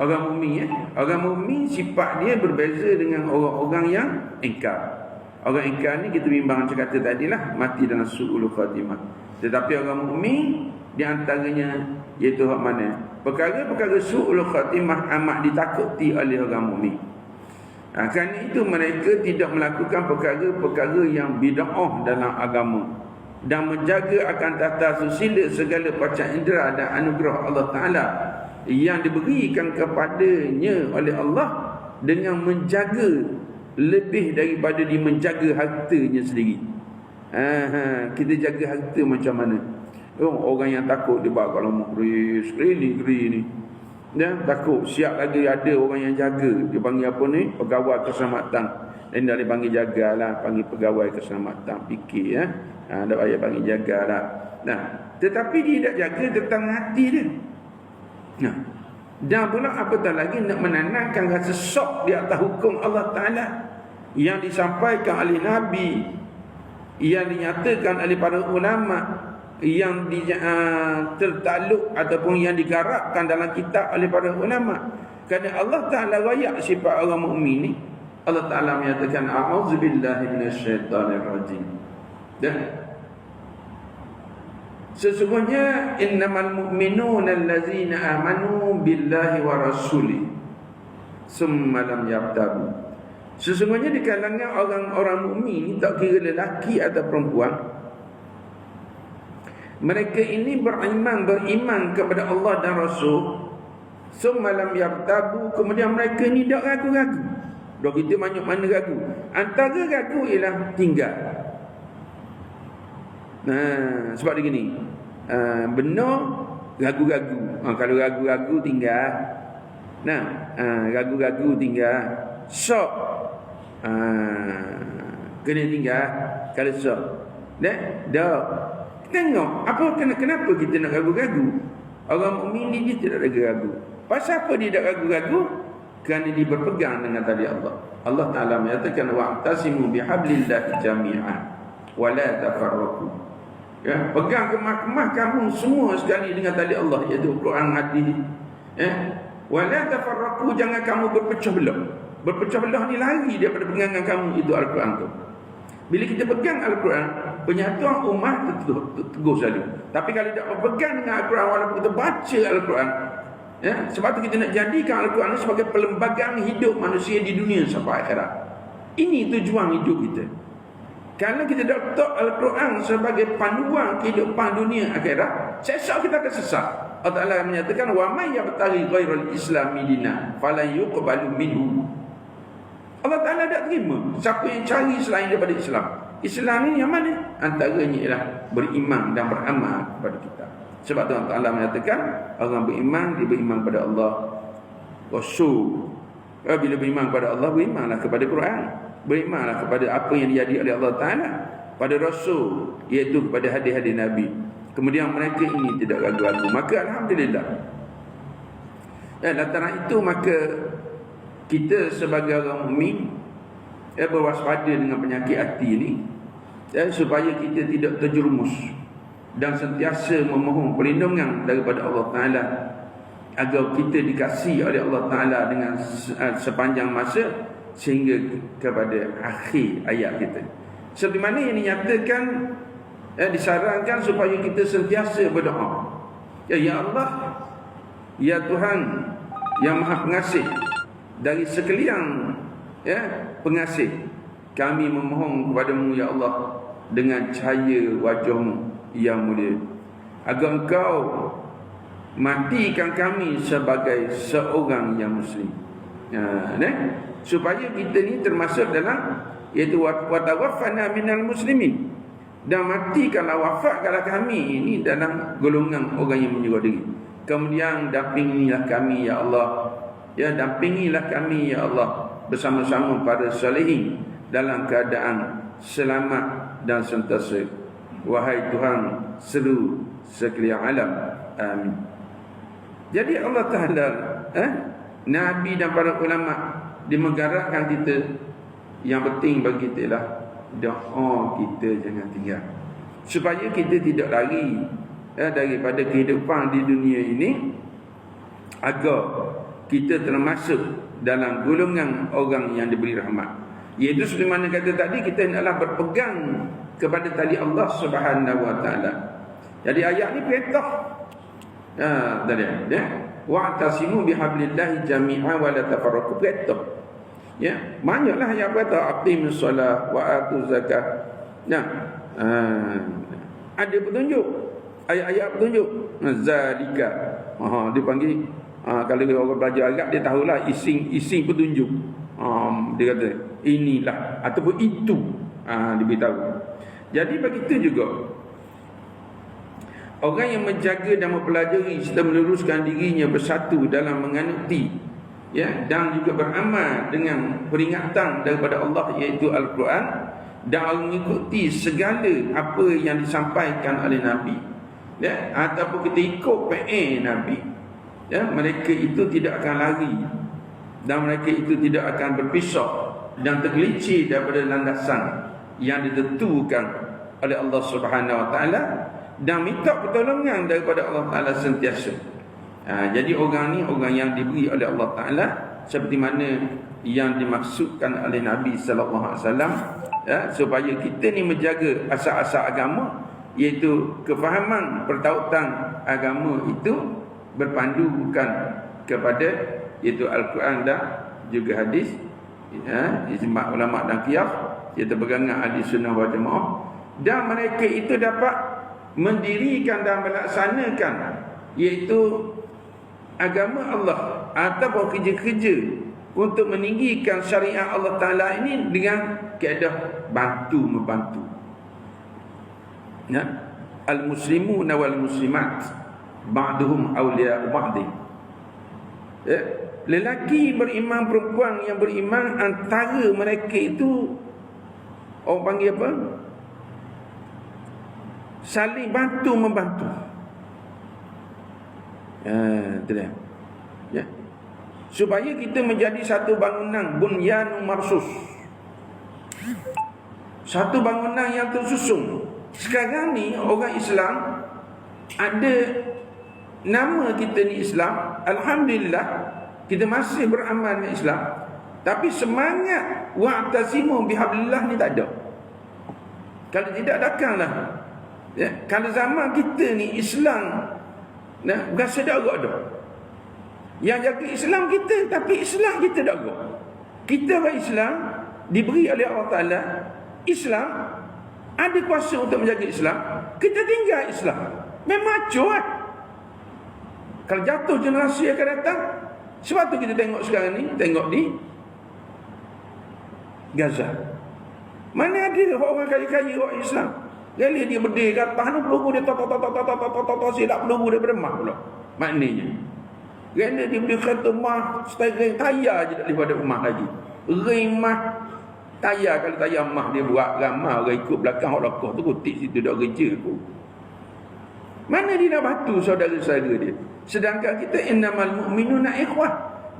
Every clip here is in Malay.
Orang mukmin Orang mukmin sifat dia berbeza dengan orang-orang yang ingkar. Orang ingkar ni kita bimbang macam kata tadilah, mati dalam su'ul khatimah. Tetapi orang mukmin di antaranya iaitu hak mana? Perkara-perkara su'ul khatimah amat ditakuti oleh orang mukmin. Kerana itu mereka tidak melakukan perkara-perkara yang bid'ah dalam agama dan menjaga akan tata susila segala panca indera dan anugerah Allah Ta'ala yang diberikan kepadanya oleh Allah, dengan menjaga lebih daripada dia menjaga hartanya sendiri. Kita jaga harta macam mana? Orang yang takut dia bakal keris ni. Dia takut, siap lagi ada orang yang jaga. Dia panggil apa ni? Pegawai keselamatan. Dan dia panggil jagalah, panggil pegawai keselamatan. Fikir tak payah panggil jagalah. Tetapi dia tak jaga tentang hati dia. Dan pula apatah lagi nak menanamkan rasa syok di atas hukum Allah Ta'ala yang disampaikan oleh Nabi, yang dinyatakan oleh para ulama, yang tertakluk ataupun yang digarapkan dalam kitab oleh para ulama. Kerana Allah Ta'ala rayak sifat orang mukmin ni. Allah Ta'ala menyatakan a'udzubillahi minasyaitanirrajim. Sesungguhnya innamal mu'minuna allazina amanu billahi wa rasuli summa lam yartabu. Sesungguhnya di kalangan orang-orang mukmin, tak kira lelaki atau perempuan, mereka ini beriman kepada Allah dan Rasul, summa lam yartabu, kemudian mereka ni tak ragu-ragu. Dah kita banyak mana ragu. Antara ragu ialah tinggal. Sebab dia gini, benar ragu-ragu. Kalau ragu-ragu tinggal. Ragu-ragu tinggal. Sok kena tinggal. Kalau sok dah tengok kenapa kita nak ragu-ragu. Orang mukmin ni dia tidak ragu-ragu. Pasal apa dia tak ragu-ragu? Kerana dia berpegang dengan tali Allah. Allah Ta'ala menyatakan wa'tasimu bihablillahi jami'an wa la tafarraqu. Pegang kemah-kemah kamu semua sekali dengan tali Allah, iaitu Quran, hadis. Wa la tafarraqu, jangan kamu berpecah belah. Berpecah belah ni lari daripada pegangan kamu itu Al-Quran tu. Bila kita pegang Al-Quran, penyatuan umat teguh selalu. Tapi kalau tak berpegang dengan Al-Quran, walaupun kita baca Al-Quran, sebab tu kita nak jadikan Al-Quran sebagai perlembagaan hidup manusia di dunia sampai akhirat. Ini tujuan hidup kita. Kalau kita tak letak Al-Quran sebagai panduan kehidupan dunia akhirat, sesat kita akan sesat. Allah Ta'ala menyatakan wa may yabtaghi ghairal islami dinan fala yuqbalu minhu. Allah Ta'ala tak terima siapa yang cari selain daripada Islam. Islam ini yang mana? Antaranya ialah beriman dan beramal kepada kita. Sebab tu Allah Ta'ala menyatakan orang beriman, dia beriman kepada Allah, Rasul. Bila beriman kepada Allah, berimanlah kepada Quran, berimanlah kepada apa yang dijadi oleh Allah Ta'ala, pada Rasul, iaitu kepada hadis-hadis Nabi. Kemudian mereka ini tidak ragu-ragu. Maka Alhamdulillah, lantaran itu maka kita sebagai orang mukmin berwaspada dengan penyakit hati ini, supaya kita tidak terjerumus dan sentiasa memohon perlindungan daripada Allah Ta'ala agar kita dikasihi oleh Allah Ta'ala dengan sepanjang masa sehingga kepada akhir ayat kita. Seperti mana yang dinyatakan, disarankan supaya kita sentiasa berdoa. Ya Allah, ya Tuhan yang Maha Pengasih dari sekalian pengasih, kami memohon kepadamu ya Allah dengan cahaya wajahmu yang mulia, agar engkau matikan kami sebagai seorang yang muslim. Supaya kita ni termasuk dalam, iaitu watawaffana minal muslimin, dan matikanlah, wafatkanlah kami ini dalam golongan orang yang menyerah diri. Kemudian dampingilah kami ya Allah, dampingilah kami ya Allah bersama-sama para salihin dalam keadaan selamat dan sentiasa. Wahai Tuhan seluruh sekalian alam, amin. Jadi Allah Ta'ala, Nabi dan para ulama dimegarakkan kita, yang penting bagi kita ialah doa kita jangan tinggal, supaya kita tidak lari daripada kehidupan di dunia ini, agar kita termasuk dalam golongan orang yang diberi rahmat. Iaitu seperti mana kata tadi, kita hendaklah berpegang kepada tali Allah Subhanahu wa taala. Jadi ayat ni perintah. Tadi ya. Wa'tasimu bihablillahi jami'an wa la tafarraqu, perintah. Ya, banyaklah yang berkata aqimus solah wa atuz zakat. Nah, ada petunjuk, ayat-ayat petunjuk. Zalika. Dipanggil kalau orang belajar Arab dia tahulah ising petunjuk. Dia kata inilah ataupun itu, diberitahu. Jadi begitu juga orang yang menjaga dan mempelajari serta meluruskan dirinya bersatu dalam menganuti, ya, dan juga beramal dengan peringatan daripada Allah iaitu Al-Quran, dan mengikuti segala apa yang disampaikan oleh Nabi, ya, ataupun kita ikut PA Nabi, ya, mereka itu tidak akan lari dan mereka itu tidak akan berpisah dan tergelincir daripada landasan yang ditentukan oleh Allah Subhanahu wa taala, dan minta pertolongan daripada Allah Taala sentiasa. Jadi orang ni orang yang diberi oleh Allah Taala seperti mana yang dimaksudkan oleh Nabi sallallahu alaihi wasallam, ya, supaya kita ni menjaga asas-asas agama, iaitu kefahaman pertautan agama itu berpandu bukan kepada iaitu Al-Quran dan juga hadis, ya, ijma' ulama dan qiyas, iaitu pegangan ahli sunnah wal jamaah, dan mereka itu dapat mendirikan dan melaksanakan iaitu agama Allah ataupun kerja-kerja untuk meninggikan syariat Allah Ta'ala ini dengan keadaan bantu-membantu, ya. Al-muslimuna wal muslimat ba'duhum awliya'u ba'di, ya. Lelaki beriman, perempuan yang beriman, antara mereka itu orang panggil apa? Saling bantu membantu. Itu dia. Ya. Supaya kita menjadi satu bangunan, bunyanun marsus, satu bangunan yang tersusun. Sekarang ni orang Islam ada nama kita ni Islam, alhamdulillah kita masih beramal dengan Islam, tapi semangat wa'tasimu bihablillah ni tak ada. Kalau tidak, takkanlah, ya, kalau zaman kita ni Islam, nah, berasa dak dah. Yang jaga Islam kita, tapi Islam kita dak agak. Kita orang Islam diberi oleh Allah Taala Islam, ada kuasa untuk menjaga Islam, kita tinggal Islam. Memang cuat. Kalau jatuh generasi akan datang, sebab tu kita tengok sekarang ni, tengok di Gaza. Mana ada orang kaya-kaya orang Islam, kali dia berdiri kat atas, peluru dia silap peluru daripada mah pula. Maknanya kerana dia berdiri kat mah, steering tayar je daripada rumah lagi. Ring mah tayar, kalau tayar mah dia buat ramah, orang ikut belakang hok lokah tu kutik situ dak kerja tu. Mana dia nak bantu saudara-saudara dia? Sedangkan kita innamal mu'minuna ikhwah.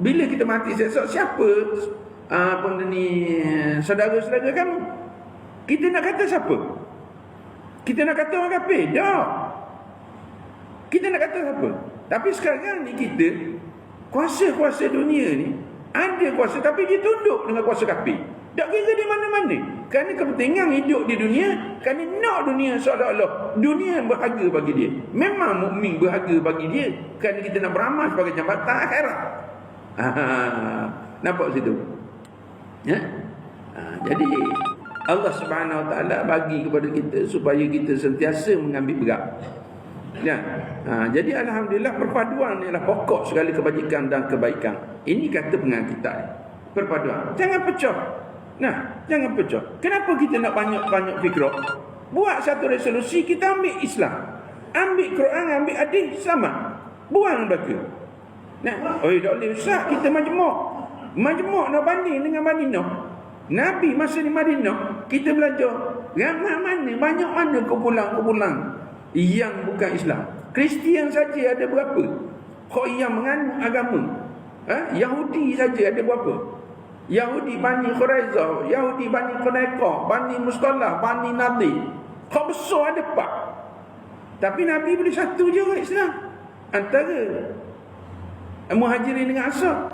Bila kita mati siapa saudara-saudara kamu? Kita nak kata siapa? Kita nak kata orang kafir? Tak. Kita nak kata siapa? Tapi sekarang ni kita, kuasa-kuasa dunia ni ada kuasa, tapi dia tunduk dengan kuasa kafir. Tak kira di mana-mana. Kerana kepentingan hidup di dunia, kerana nak dunia seolah-olah dunia berharga bagi dia. Memang mukmin berharga bagi dia, kerana kita nak beramal sebagai jambatan akhirat. Nampak situ? Ya? Jadi Allah Subhanahu Wa Taala bagi kepada kita supaya kita sentiasa mengambil berat. Ya. Jadi alhamdulillah perpaduan ialah pokok segala kebajikan dan kebaikan. Ini kata pengarang kitab. Perpaduan. Jangan pecah. Jangan pecah. Kenapa kita nak banyak-banyak fikrah? Buat satu resolusi, kita ambil Islam, ambil Quran, ambil hadis sama. Buang belaka. Tak boleh ustaz, kita majmuk. Majmuk nak banding dengan Madinah. Nabi masa di Madinah, kita belajar ramai mana, banyak mana kumpulan-kumpulan yang bukan Islam. Kristian saja ada berapa? Kok yang menganut agama? Yahudi saja ada berapa? Yahudi Bani Quraizah, Yahudi Bani Qunaiqah, Bani Mustalah, Bani Nadir. Kok besar ada 4. Tapi Nabi boleh satu je orang Islam. Antara Muhajirin dengan Ansar.